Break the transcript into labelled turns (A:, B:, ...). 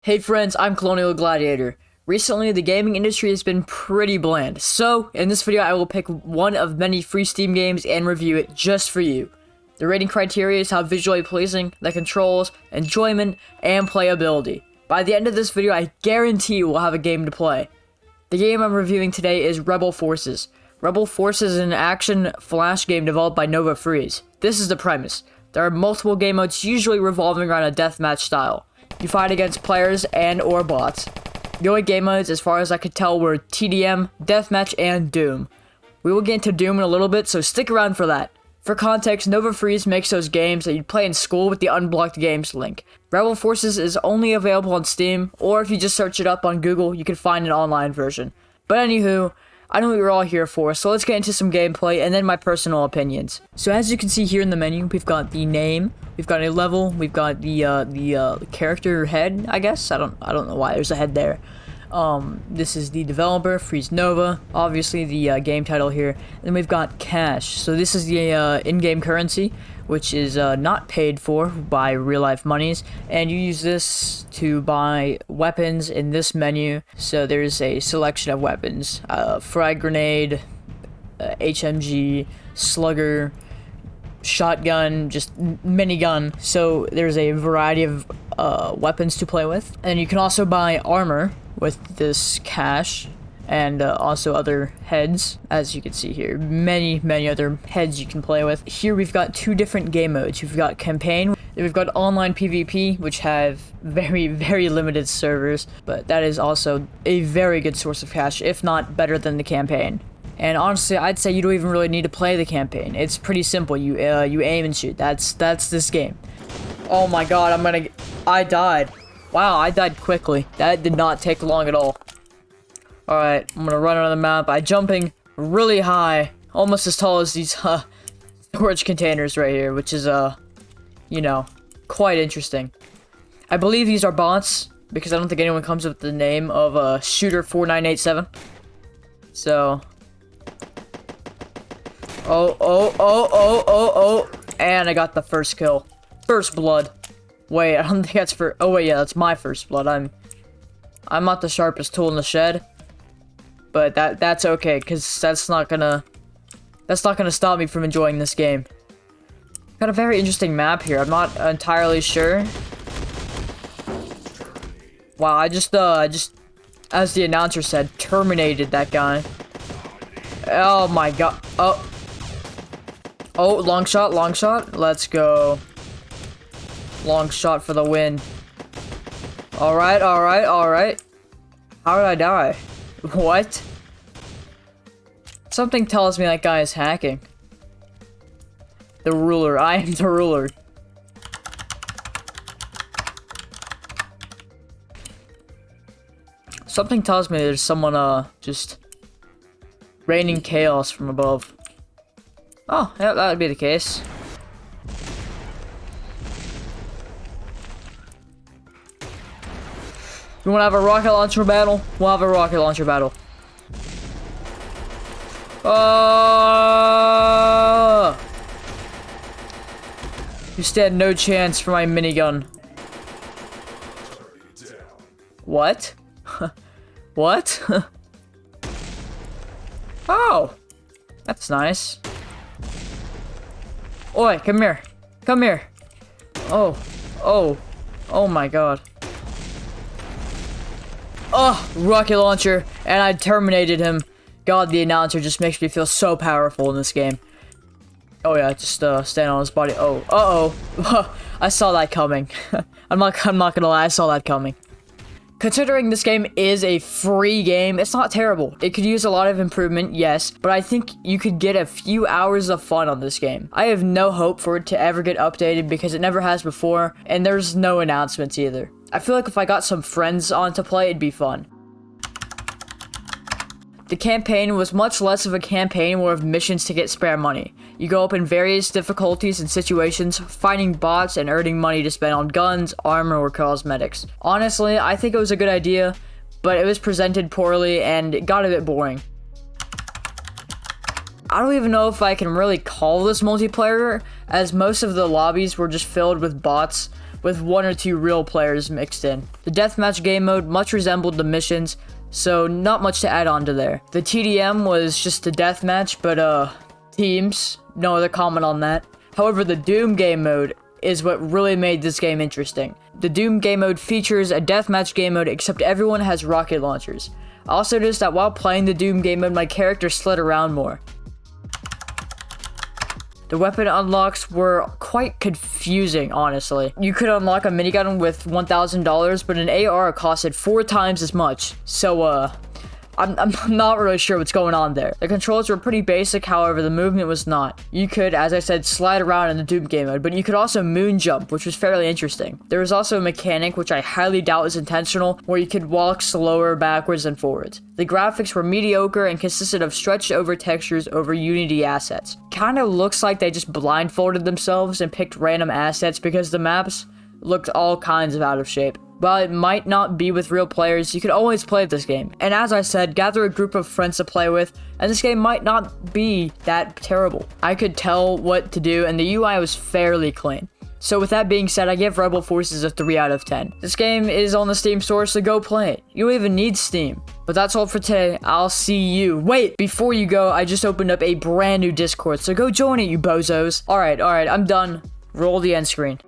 A: Hey friends, I'm Colonial Gladiator. Recently, the gaming industry has been pretty bland, so in this video I will pick one of many free Steam games and review it just for you. The rating criteria is how visually pleasing, the controls, enjoyment, and playability. By the end of this video, I guarantee you will have a game to play. The game I'm reviewing today is Rebel Forces. Rebel Forces is an action flash game developed by Nova Freeze. This is the premise. There are multiple game modes usually revolving around a deathmatch style. You fight against players and or bots. The only game modes, as far as I could tell, were TDM, Deathmatch, and Doom. We will get into Doom in a little bit, so stick around for that. For context, Nova Freeze makes those games that you'd play in school with the Unblocked Games link. Rebel Forces is only available on Steam, or if you just search it up on Google, you can find an online version. But anywho, I know what you're all here for, so let's get into some gameplay and then my personal opinions. So as you can see here in the menu, we've got the name, we've got a level, we've got the character head, I guess. I don't know why there's a head there. This is the developer, Freeze Nova, obviously the game title here. Then we've got cash. So this is the in-game currency, which is not paid for by real-life monies, and you use this to buy weapons in this menu. So there's a selection of weapons: frag grenade, HMG, slugger, shotgun, just minigun. So there's a variety of weapons to play with, and you can also buy armor with this cash, and also other heads, as you can see here. Many other heads you can play with. Here we've got two different game modes. We've got campaign, and we've got online PvP, which have very limited servers, but that is also a very good source of cash, if not better than the campaign. And honestly, I'd say you don't even really need to play the campaign. It's pretty simple. You aim and shoot. That's this game. Oh my god, I died. Wow, I died quickly. That did not take long at all. Alright, I'm gonna run around the map by jumping really high. Almost as tall as these, storage containers right here, which is, you know, quite interesting. I believe these are bots, because I don't think anyone comes up with the name of, Shooter4987. So... Oh, and I got the first kill. First blood. Wait, I don't think that's for... Oh, wait, yeah, that's my first blood. I'm not the sharpest tool in the shed. But that's okay, because that's not gonna stop me from enjoying this game. Got a very interesting map here. I'm not entirely sure. Wow, I just, as the announcer said, terminated that guy. Oh my god. Oh, long shot. Let's go. Long shot for the win. Alright. How did I die? What? Something tells me that guy is hacking. The ruler. I am the ruler. Something tells me there's someone, just raining chaos from above. Oh, yeah, that would be the case. You wanna have a rocket launcher battle? We'll have a rocket launcher battle. You stand no chance for my minigun. What? What? Oh! That's nice. Oi, come here. Come here. Oh my god. Oh, rocket launcher, and I terminated him. God, the announcer just makes me feel so powerful in this game. Oh yeah, just stand on his body. Oh, uh-oh. I saw that coming. I'm not gonna lie, I saw that coming. Considering this game is a free game, it's not terrible. It could use a lot of improvement, yes, but I think you could get a few hours of fun on this game. I have no hope for it to ever get updated because it never has before, and there's no announcements either. I feel like if I got some friends on to play, it'd be fun. The campaign was much less of a campaign, more of missions to get spare money. You go up in various difficulties and situations, fighting bots and earning money to spend on guns, armor, or cosmetics. Honestly, I think it was a good idea, but it was presented poorly and it got a bit boring. I don't even know if I can really call this multiplayer, as most of the lobbies were just filled with bots, with 1 or 2 real players mixed in. The deathmatch game mode much resembled the missions, so not much to add on to there. The TDM was just a deathmatch, but teams, no other comment on that. However, the Doom game mode is what really made this game interesting. The Doom game mode features a deathmatch game mode, except everyone has rocket launchers. I also noticed that while playing the Doom game mode, my character slid around more. The weapon unlocks were quite confusing, honestly. You could unlock a minigun with $1,000, but an AR costed 4 times as much. So, I'm not really sure what's going on there. The controls were pretty basic, however, the movement was not. You could, as I said, slide around in the Doom game mode, but you could also moon jump, which was fairly interesting. There was also a mechanic, which I highly doubt is intentional, where you could walk slower backwards and forwards. The graphics were mediocre and consisted of stretched over textures over Unity assets. Kinda looks like they just blindfolded themselves and picked random assets because the maps looked all kinds of out of shape. While it might not be with real players, you could always play this game. And as I said, gather a group of friends to play with, and this game might not be that terrible. I could tell what to do, and the UI was fairly clean. So with that being said, I give Rebel Forces a 3 out of 10. This game is on the Steam store, so go play it. You don't even need Steam. But that's all for today. I'll see you. Wait, before you go, I just opened up a brand new Discord, so go join it, you bozos. Alright, I'm done. Roll the end screen.